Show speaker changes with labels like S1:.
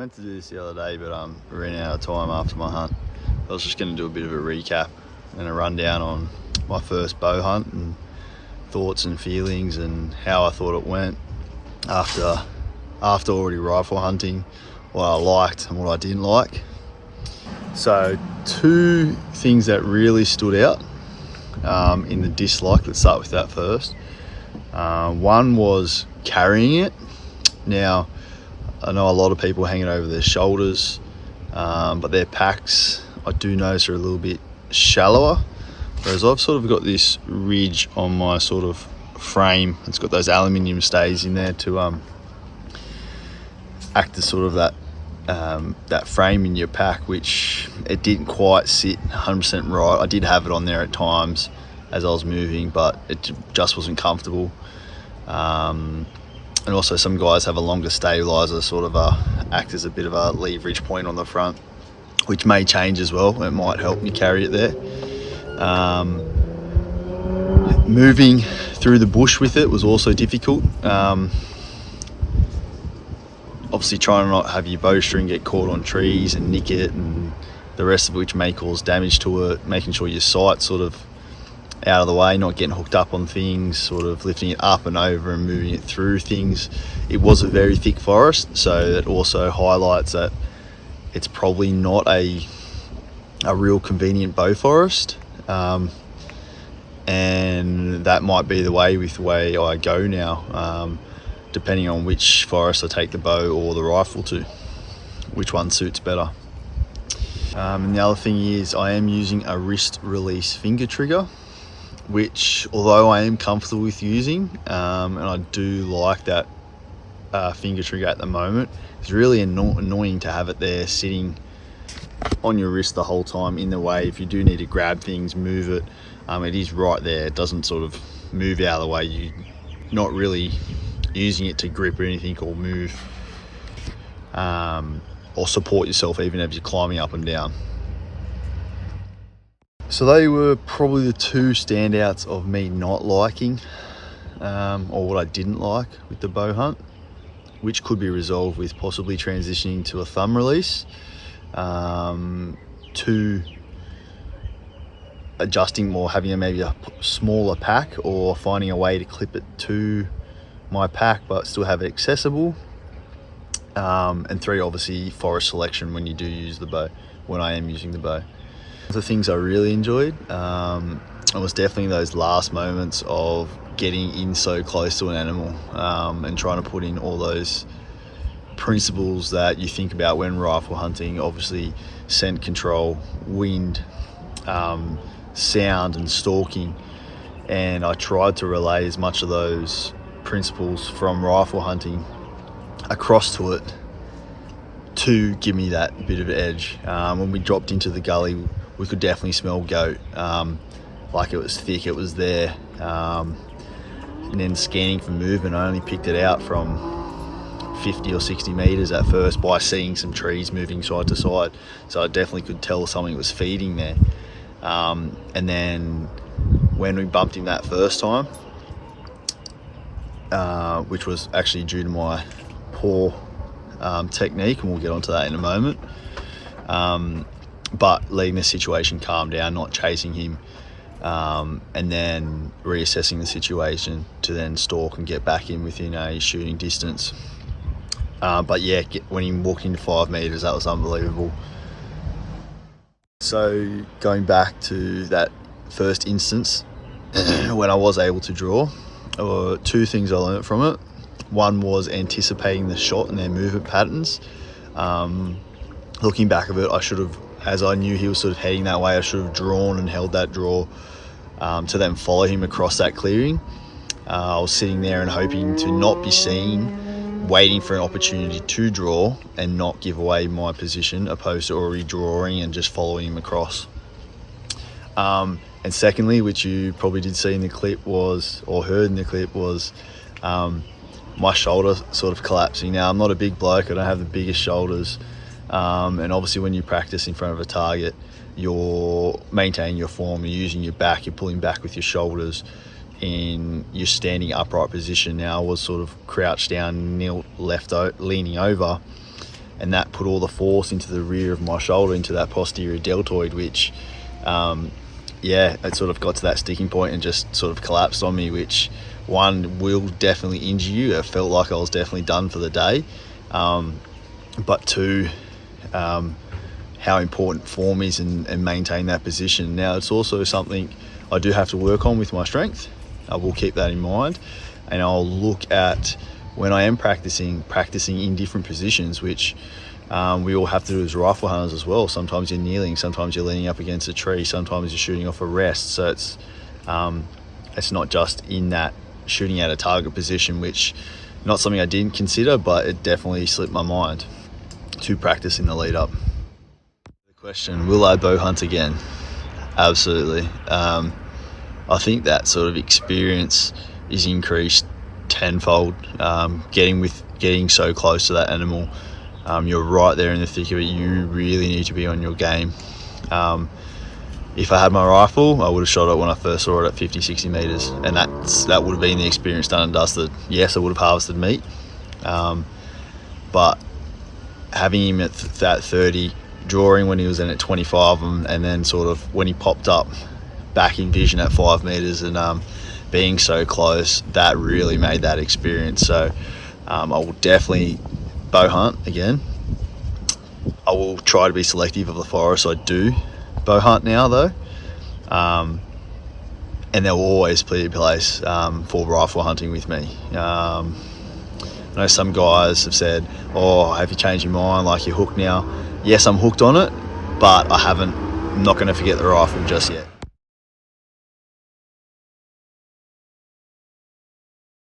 S1: meant to do this the other day, but ran out of time after my hunt. I was just going to do a bit of a recap and a rundown on my first bow hunt and thoughts and feelings and how I thought it went after already rifle hunting, what I liked and what I didn't like. So two things that really stood out in the dislike. Let's start with that first. One was carrying it. Now, I know a lot of people hang it over their shoulders, but their packs, I do notice, are a little bit shallower. Whereas I've sort of got this ridge on my sort of frame. It's got those aluminium stays in there to act as sort of that frame in your pack, which it didn't quite sit 100% right. I did have it on there at times as I was moving, but it just wasn't comfortable. And also some guys have a longer stabilizer, sort of act as a bit of a leverage point on the front, which may change as well. It might help me carry it there. Moving through the bush with it was also difficult. Obviously trying to not have your bowstring get caught on trees and nick it, and the rest of which may cause damage to it, making sure your sight's sort of out of the way, not getting hooked up on things, sort of lifting it up and over and moving it through things. It was a very thick forest, so that also highlights that it's probably not a real convenient bow forest, and that might be the way I go now, depending on which forest I take the bow or the rifle to, which one suits better. And the other thing is I am using a wrist release finger trigger, which, although I am comfortable with using, and I do like that finger trigger at the moment, it's really annoying to have it there sitting on your wrist the whole time in the way. If you do need to grab things, move it, it is right there. It doesn't sort of move out of the way. You're not really using it to grip or anything, or move or support yourself even as you're climbing up and down. So they were probably the two standouts of me not liking, or what I didn't like with the bow hunt, which could be resolved with possibly transitioning to a thumb release, to adjusting more, having maybe a smaller pack, or finding a way to clip it to my pack but still have it accessible, and three, obviously forest selection when you do use the bow, when I am using the bow. The things I really enjoyed, it was definitely those last moments of getting in so close to an animal, and trying to put in all those principles that you think about when rifle hunting. Obviously scent control, wind, sound and stalking, and I tried to relay as much of those principles from rifle hunting across to it to give me that bit of edge. When we dropped into the gully, we could definitely smell goat, like it was thick, it was there, and then scanning for movement, I only picked it out from 50 or 60 meters at first by seeing some trees moving side to side, so I definitely could tell something was feeding there. And then when we bumped him that first time, which was actually due to my poor technique, and we'll get onto that in a moment, but letting the situation calm down, not chasing him, and then reassessing the situation to then stalk and get back in within a shooting distance. But yeah, when he walked into 5 meters, that was unbelievable. So going back to that first instance, when I was able to draw, there were two things I learned from it. One was anticipating the shot and their movement patterns. Looking back of it, I should have, as I knew he was sort of heading that way, I should have drawn and held that draw to then follow him across that clearing. I was sitting there and hoping to not be seen, waiting for an opportunity to draw and not give away my position, opposed to already drawing and just following him across. And secondly, which you probably did see in the clip was, or heard in the clip was, my shoulder sort of collapsing. Now, I'm not a big bloke, I don't have the biggest shoulders, and obviously when you practice in front of a target, you're maintaining your form, you're using your back, you're pulling back with your shoulders in your standing upright position. Now I was sort of crouched down, leaning over, and that put all the force into the rear of my shoulder, into that posterior deltoid, which it sort of got to that sticking point and just sort of collapsed on me, which one will definitely injure you. It felt like I was definitely done for the day, but two, how important form is and maintain that position. Now, it's also something I do have to work on with my strength. I will keep that in mind, and I'll look at when I am practicing in different positions, which we all have to do as rifle hunters as well. Sometimes you're kneeling, sometimes you're leaning up against a tree, sometimes you're shooting off a rest. So it's not just in that shooting at a target position, which not something I didn't consider, but it definitely slipped my mind to practice in the lead up. The question, will I bow hunt again? Absolutely. I think that sort of experience is increased tenfold. Getting so close to that animal, you're right there in the thick of it. You really need to be on your game. If I had my rifle, I would have shot it when I first saw it at 50-60 meters, and that would have been the experience done and dusted. Yes, I would have harvested meat, but having him at that 30, drawing when he was in at 25, and then sort of when he popped up back in vision at 5 meters, and being so close, that really made that experience. So I will definitely bow hunt again. I will try to be selective of the forest I do bow hunt now, though, and there will always be a place for rifle hunting with me. I know some guys have said, "Oh, have you changed your mind? Like, you're hooked now?" Yes, I'm hooked on it, but I'm not going to forget the rifle just yet.